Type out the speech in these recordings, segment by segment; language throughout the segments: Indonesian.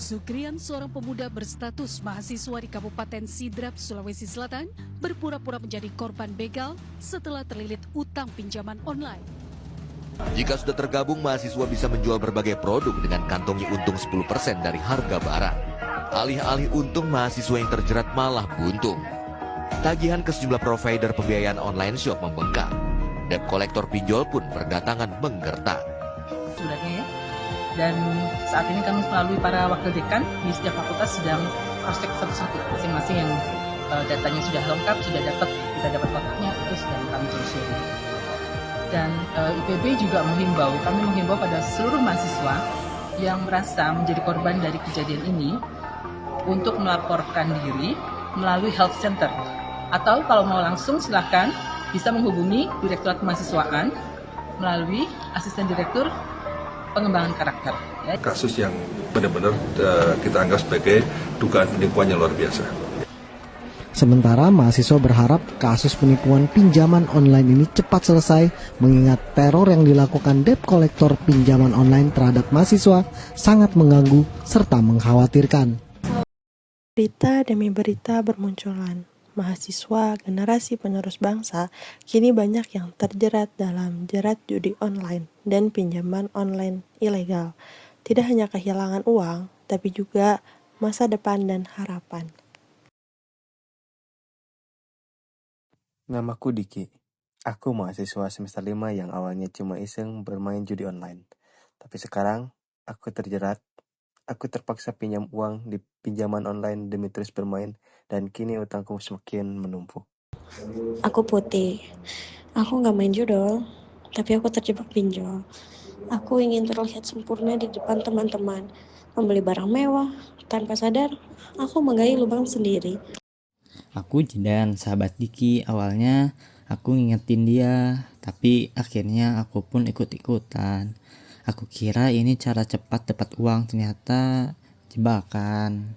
Sukrian, seorang pemuda berstatus mahasiswa di Kabupaten Sidrap, Sulawesi Selatan, berpura-pura menjadi korban begal setelah terlilit utang pinjaman online. Jika sudah tergabung, mahasiswa bisa menjual berbagai produk dengan kantongi untung 10% dari harga barang. Alih-alih untung, mahasiswa yang terjerat malah buntung. Tagihan ke sejumlah provider pembiayaan online shop membengkak. Debt kolektor pinjol pun berdatangan menggertak. Suratnya ya. Dan saat ini kami melalui para wakil dekan di setiap fakultas sedang cross-check satu-satu masing-masing yang datanya sudah lengkap, sudah kita dapat kontaknya, itu sedang kami telusuri. Dan IPB juga kami menghimbau pada seluruh mahasiswa yang merasa menjadi korban dari kejadian ini untuk melaporkan diri melalui health center. Atau kalau mau langsung silahkan bisa menghubungi Direktorat Kemahasiswaan melalui asisten direktur pengembangan karakter. Kasus yang benar-benar kita anggap sebagai dugaan penipuan yang luar biasa. Sementara mahasiswa berharap kasus penipuan pinjaman online ini cepat selesai, mengingat teror yang dilakukan debt kolektor pinjaman online terhadap mahasiswa sangat mengganggu serta mengkhawatirkan. Berita demi berita bermunculan. Mahasiswa generasi penerus bangsa kini banyak yang terjerat dalam jerat judi online dan pinjaman online ilegal. Tidak hanya kehilangan uang, tapi juga masa depan dan harapan. Namaku Diki. Aku mahasiswa semester 5 yang awalnya cuma iseng bermain judi online. Tapi sekarang aku terjerat. Aku terpaksa pinjam uang di pinjaman online demi terus bermain, dan kini utangku semakin menumpuk. Aku Putih. Aku nggak main judol, tapi aku terjebak pinjol. Aku ingin terlihat sempurna di depan teman-teman, membeli barang mewah. Tanpa sadar, aku menggali lubang sendiri. Aku Jidan, sahabat Diki. Awalnya aku ngingetin dia, tapi akhirnya aku pun ikut-ikutan. Aku kira ini cara cepat dapat uang, ternyata jebakan.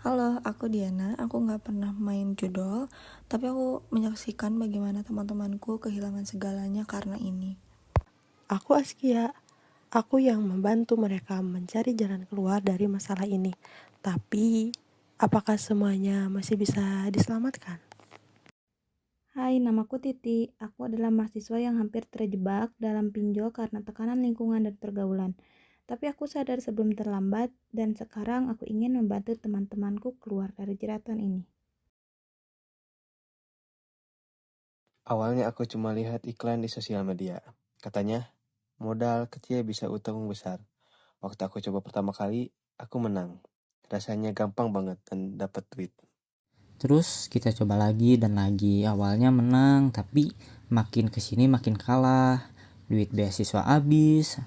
Halo, aku Diana. Aku gak pernah main judol, tapi aku menyaksikan bagaimana teman-temanku kehilangan segalanya karena ini. Aku Askia. Aku yang membantu mereka mencari jalan keluar dari masalah ini. Tapi, apakah semuanya masih bisa diselamatkan? Hai, namaku Titi. Aku adalah mahasiswa yang hampir terjebak dalam pinjol karena tekanan lingkungan dan pergaulan. Tapi aku sadar sebelum terlambat, dan sekarang aku ingin membantu teman-temanku keluar dari jeratan ini. Awalnya aku cuma lihat iklan di sosial media. Katanya, modal kecil bisa untung besar. Waktu aku coba pertama kali, aku menang. Rasanya gampang banget dan dapat duit. Terus kita coba lagi dan lagi. Awalnya menang, tapi makin kesini makin kalah. Duit beasiswa habis.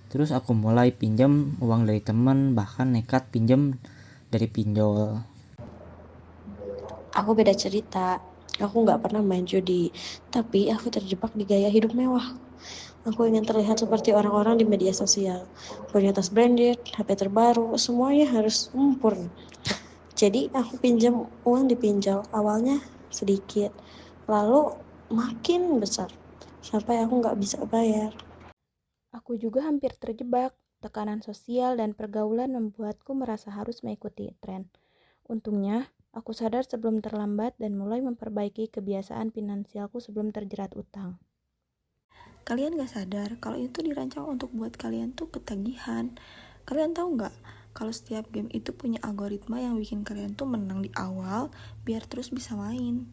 Terus aku mulai pinjam uang dari teman, bahkan nekat pinjam dari pinjol. Aku beda cerita. Aku nggak pernah main judi, tapi aku terjebak di gaya hidup mewah. Aku ingin terlihat seperti orang-orang di media sosial. Punya tas branded, HP terbaru, semuanya harus sempurna. Jadi aku pinjam uang di pinjol, awalnya sedikit, lalu makin besar, sampai aku nggak bisa bayar. Aku juga hampir terjebak. Tekanan sosial dan pergaulan membuatku merasa harus mengikuti tren. Untungnya, aku sadar sebelum terlambat dan mulai memperbaiki kebiasaan finansialku sebelum terjerat utang. Kalian gak sadar kalau itu dirancang untuk buat kalian tuh ketagihan. Kalian tahu gak kalau setiap game itu punya algoritma yang bikin kalian tuh menang di awal biar terus bisa main.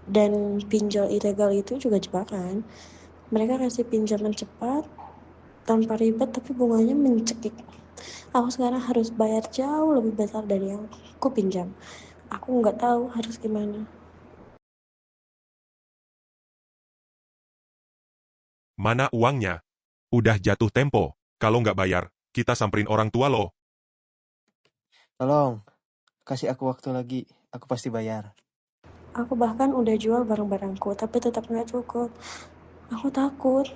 Dan pinjol ilegal itu juga jebakan. Mereka kasih pinjaman cepat, tanpa ribet, tapi bunganya mencekik. Aku sekarang harus bayar jauh lebih besar dari yang aku pinjam. Aku nggak tahu harus gimana. Mana uangnya? Udah jatuh tempo. Kalau nggak bayar, kita samperin orang tua loh. Tolong, kasih aku waktu lagi. Aku pasti bayar. Aku bahkan udah jual barang-barangku, tapi tetap nggak cukup. Aku takut.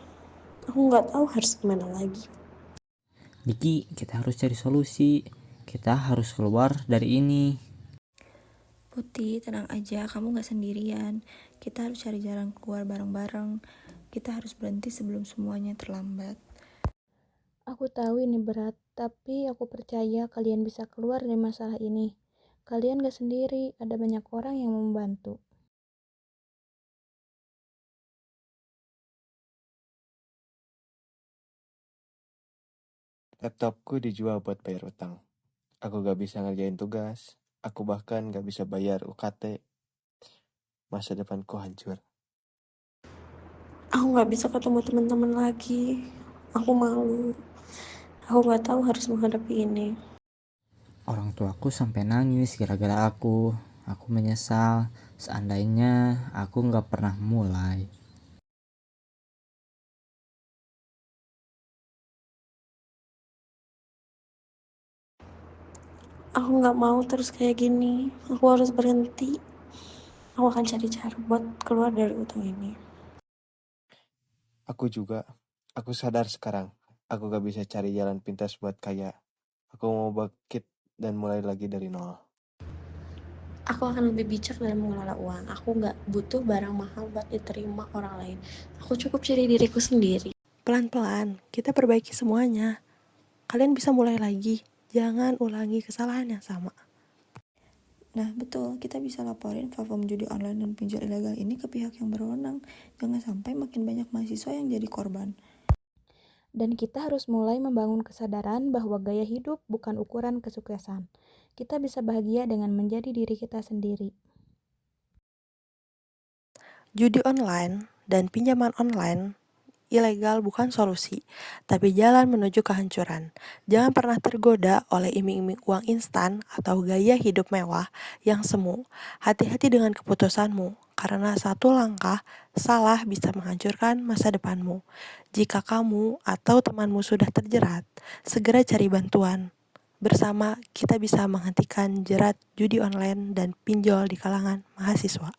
Aku nggak tahu harus gimana lagi. Diki, kita harus cari solusi. Kita harus keluar dari ini. Putih, tenang aja, kamu gak sendirian. Kita harus cari jalan keluar bareng-bareng. Kita harus berhenti sebelum semuanya terlambat. Aku tahu ini berat, Tapi aku percaya kalian bisa keluar dari masalah ini. Kalian gak sendiri, ada banyak orang yang membantu. Laptopku dijual buat bayar utang. Aku gak bisa ngerjain tugas. Aku bahkan gak bisa bayar UKT. Masa depanku hancur. Aku nggak bisa ketemu teman-teman lagi. Aku malu. Aku nggak tahu harus menghadapi ini. Orang tuaku sampai nangis gara-gara aku. Aku menyesal. Seandainya aku nggak pernah mulai. Aku nggak mau terus kayak gini. Aku harus berhenti. Aku akan cari cara buat keluar dari utang ini. Aku juga. Aku sadar sekarang. Aku gak bisa cari jalan pintas buat kaya. Aku mau bangkit dan mulai lagi dari nol. Aku akan lebih bijak dalam mengelola uang. Aku nggak butuh barang mahal buat diterima orang lain. Aku cukup jadi diriku sendiri. Pelan-pelan, kita perbaiki semuanya. Kalian bisa mulai lagi. Jangan ulangi kesalahan yang sama. Nah, betul, kita bisa laporin platform judi online dan pinjol ilegal ini ke pihak yang berwenang. Jangan sampai makin banyak mahasiswa yang jadi korban. Dan kita harus mulai membangun kesadaran bahwa gaya hidup bukan ukuran kesuksesan. Kita bisa bahagia dengan menjadi diri kita sendiri. Judi online dan pinjaman online ilegal bukan solusi, tapi jalan menuju kehancuran. Jangan pernah tergoda oleh iming-iming uang instan atau gaya hidup mewah yang semu. Hati-hati dengan keputusanmu, karena satu langkah salah bisa menghancurkan masa depanmu. Jika kamu atau temanmu sudah terjerat, segera cari bantuan. Bersama kita bisa menghentikan jerat judi online dan pinjol di kalangan mahasiswa.